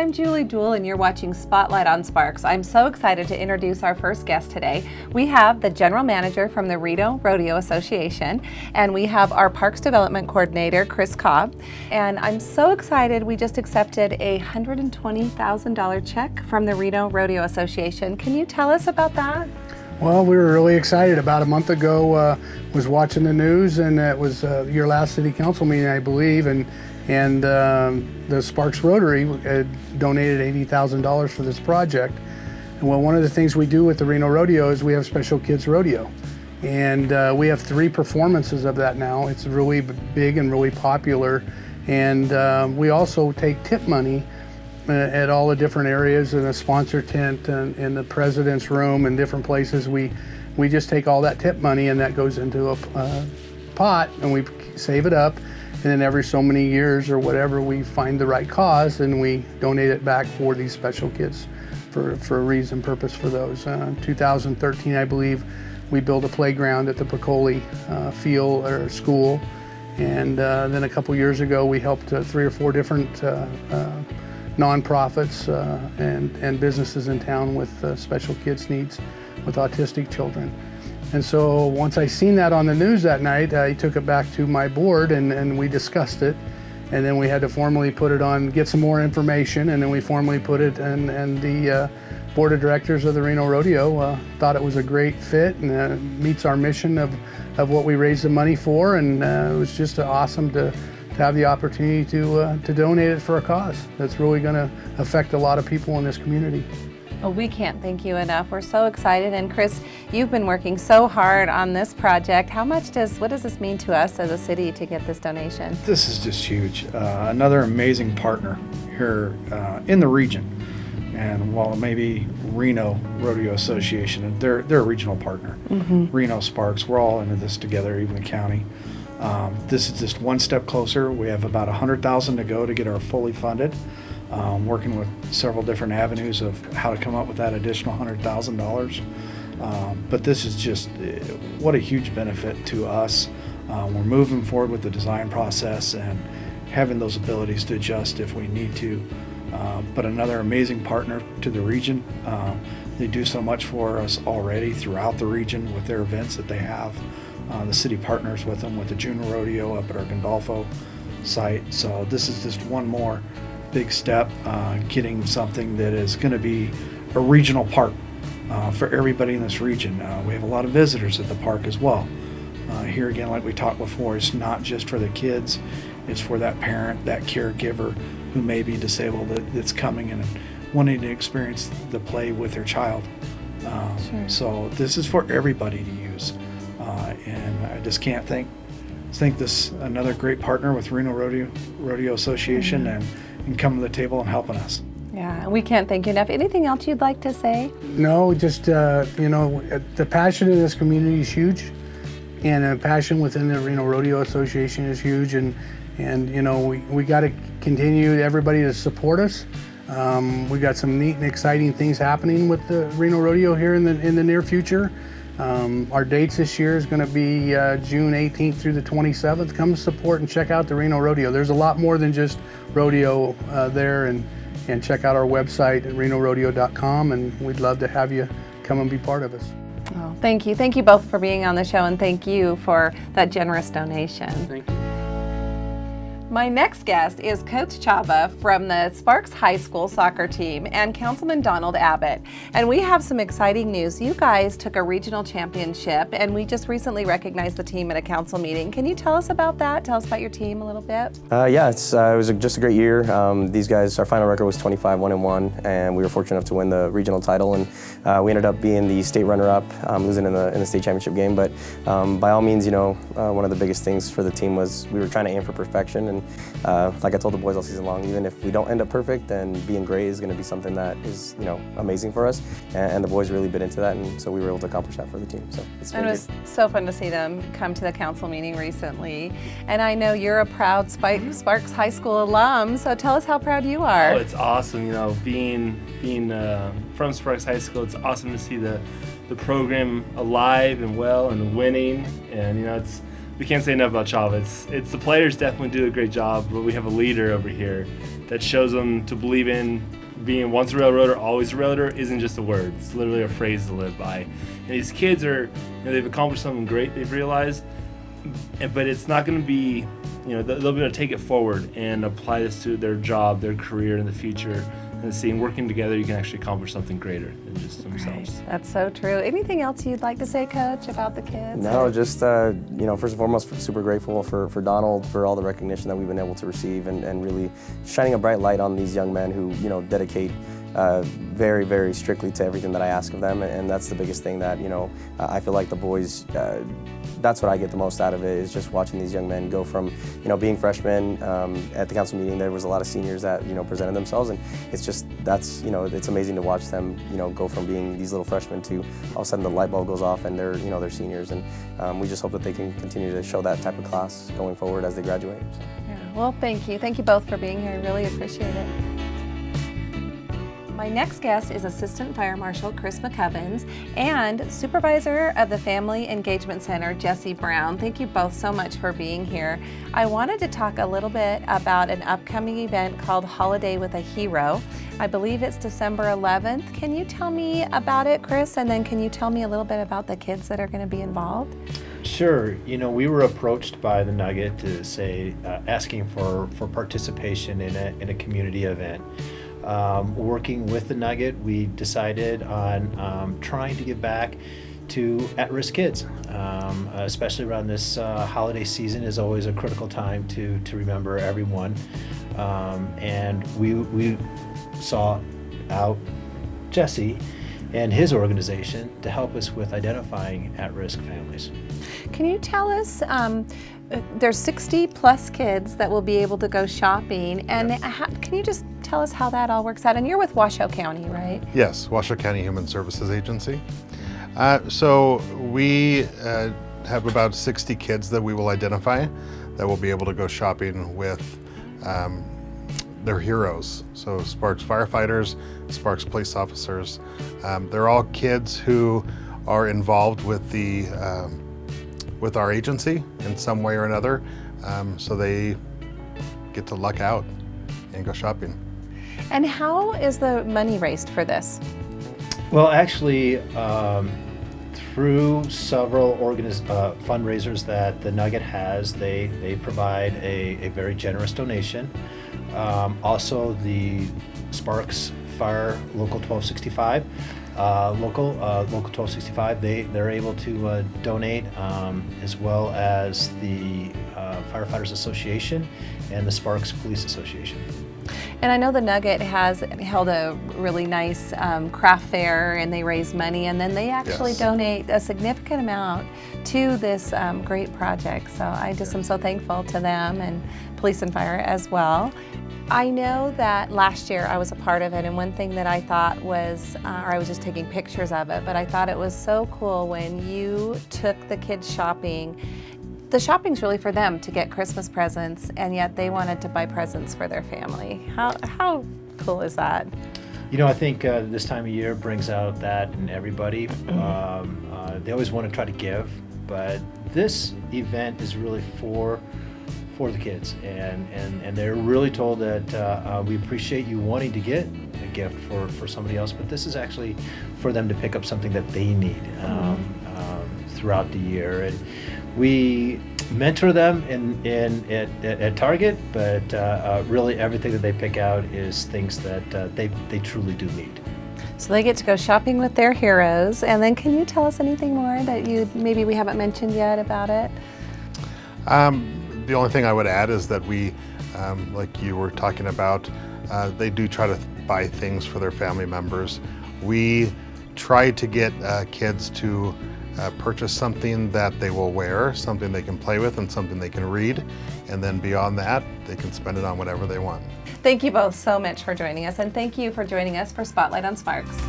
I'm Julie Duell, and you're watching Spotlight on Sparks. I'm so excited to introduce our first guest today. We have the General Manager from the Rideau Rodeo Association, and we have our Parks Development Coordinator, Chris Cobb. And I'm so excited, we just accepted a $120,000 check from the Rideau Rodeo Association. Can you tell us about that? Well, we were really excited. About a month ago, was watching the news, and it was your last city council meeting, I believe, and the Sparks Rotary had donated $80,000 for this project. And well, one of the things we do with the Rideau Rodeo is we have Special Kids Rodeo, and we have 3 performances of that now. It's really big and really popular, and we also take tip money at all the different areas, in a sponsor tent and in the president's room and different places. We just take all that tip money, and that goes into a pot, and we save it up, and then every so many years or whatever, we find the right cause and we donate it back for these special kids for a reason, purpose for those. 2013, I believe, we built a playground at the Picoli field or school, and then a couple years ago we helped 3 or 4 different nonprofits and businesses in town with special kids needs with autistic children. And so once I seen that on the news that night, I took it back to my board and we discussed it. And then we had to formally put it on, get some more information, and then we formally put it, and the board of directors of the Rideau Rodeo thought it was a great fit and meets our mission of what we raised the money for, and it was just awesome to have the opportunity to donate it for a cause that's really going to affect a lot of people in this community. Well, we can't thank you enough. We're so excited. And Chris, you've been working so hard on this project. What does this mean to us as a city to get this donation? This is just huge. Another amazing partner here in the region. And while maybe Rideau Rodeo Association, they're a regional partner. Rideau Sparks, we're all into this together, even the county. This is just one step closer. We have about $100,000 to go to get our fully funded. Working with several different avenues of how to come up with that additional $100,000. But this is just what a huge benefit to us. We're moving forward with the design process and having those abilities to adjust if we need to. But another amazing partner to the region. They do so much for us already throughout the region with their events that they have. The city partners with them with the June Rodeo up at our Gandolfo site. So this is just one more big step, getting something that is going to be a regional park for everybody in this region. We have a lot of visitors at the park as well. Here again, like we talked before, it's not just for the kids, it's for that parent, that caregiver who may be disabled that's coming and wanting to experience the play with their child. Sure. So this is for everybody to use. And I just can't thank this another great partner with Rideau Rodeo Association and coming to the table and helping us. Yeah, we can't thank you enough. Anything else you'd like to say? No, just the passion in this community is huge, and the passion within the Rideau Rodeo Association is huge, and we got to continue everybody to support us. We got some neat and exciting things happening with the Rideau Rodeo here in the near future. Our dates this year is going to be June 18th through the 27th. Come support and check out the Rideau Rodeo. There's a lot more than just rodeo there, and check out our website at rideaurodeo.com, and we'd love to have you come and be part of us. Oh, thank you. Thank you both for being on the show, and thank you for that generous donation. Thank you. My next guest is Coach Chava from the Sparks High School soccer team and Councilman Donald Abbott. And we have some exciting news. You guys took a regional championship, and we just recently recognized the team at a council meeting. Can you tell us about that? Tell us about your team a little bit. Yeah, it was just a great year. These guys, our final record was 25-1-1, and we were fortunate enough to win the regional title. And we ended up being the state runner-up, losing in the state championship game. But by all means, one of the biggest things for the team was we were trying to aim for perfection. And like I told the boys all season long, even if we don't end up perfect, then being great is going to be something that is, amazing for us. And the boys really bit into that, and so we were able to accomplish that for the team. So it was so fun to see them come to the council meeting recently. And I know you're a proud Sparks High School alum, so tell us how proud you are. Oh, it's awesome. Being from Sparks High School, it's awesome to see the program alive and well and winning. And it's we can't say enough about Chava. It's the players definitely do a great job, but we have a leader over here that shows them to believe in being once a railroader, always a railroader isn't just a word. It's literally a phrase to live by. And these kids are, they've accomplished something great, they've realized, but it's not going to be, they'll be able to take it forward and apply this to their job, their career in the future. And seeing working together, you can actually accomplish something greater than just themselves. Right. That's so true. Anything else you'd like to say, Coach, about the kids? No, just, first and foremost, super grateful for Donald for all the recognition that we've been able to receive and really shining a bright light on these young men who, dedicate very, very strictly to everything that I ask of them. And that's the biggest thing that, I feel like the boys, that's what I get the most out of it, is just watching these young men go from, being freshmen. At the council meeting, there was a lot of seniors that, presented themselves, and it's just, it's amazing to watch them, go from being these little freshmen to all of a sudden the light bulb goes off and they're seniors, and we just hope that they can continue to show that type of class going forward as they graduate. So. Yeah. Well, thank you. Thank you both for being here. I really appreciate it. My next guest is Assistant Fire Marshal Chris McCubbins and Supervisor of the Family Engagement Center, Jesse Brown. Thank you both so much for being here. I wanted to talk a little bit about an upcoming event called Holiday with a Hero. I believe it's December 11th. Can you tell me about it, Chris? And then can you tell me a little bit about the kids that are going to be involved? Sure. We were approached by the Nugget to say, asking for participation in a community event. Working with the Nugget, we decided on trying to give back to at-risk kids, especially around this holiday season is always a critical time to remember everyone. And we sought out Jesse and his organization to help us with identifying at-risk families. Can you tell us, there's 60 plus kids that will be able to go shopping, and can you just tell us how that all works out? And you're with Washoe County, right? Yes, Washoe County Human Services Agency. So we have about 60 kids that we will identify that will be able to go shopping with their heroes. So Sparks firefighters, Sparks police officers. They're all kids who are involved with with our agency in some way or another. So they get to luck out and go shopping. And how is the money raised for this? Well, actually, through several fundraisers that the Nugget has, they provide a very generous donation. Also, the Sparks Fire Local 1265, Local 1265, they're able to donate, as well as the Firefighters Association and the Sparks Police Association. And I know the Nugget has held a really nice craft fair, and they raise money, and then they actually donate a significant amount to this great project. So I just am so thankful to them, and Police and Fire as well. I know that last year I was a part of it, and one thing that I thought was, or I was just taking pictures of it, but I thought it was so cool when you took the kids shopping. The shopping's really for them to get Christmas presents, and yet they wanted to buy presents for their family. How cool is that? I think this time of year brings out that in everybody. They always want to try to give, but this event is really for the kids, and they're really told that we appreciate you wanting to get a gift for somebody else, but this is actually for them to pick up something that they need throughout the year. And we mentor them at Target, but really everything that they pick out is things that they truly do need. So they get to go shopping with their heroes. And then can you tell us anything more that maybe we haven't mentioned yet about it? The only thing I would add is that we, like you were talking about, they do try to buy things for their family members. We try to get kids to purchase something that they will wear, something they can play with, and something they can read. And then beyond that, they can spend it on whatever they want. Thank you both so much for joining us, and thank you for joining us for Spotlight on Sparks.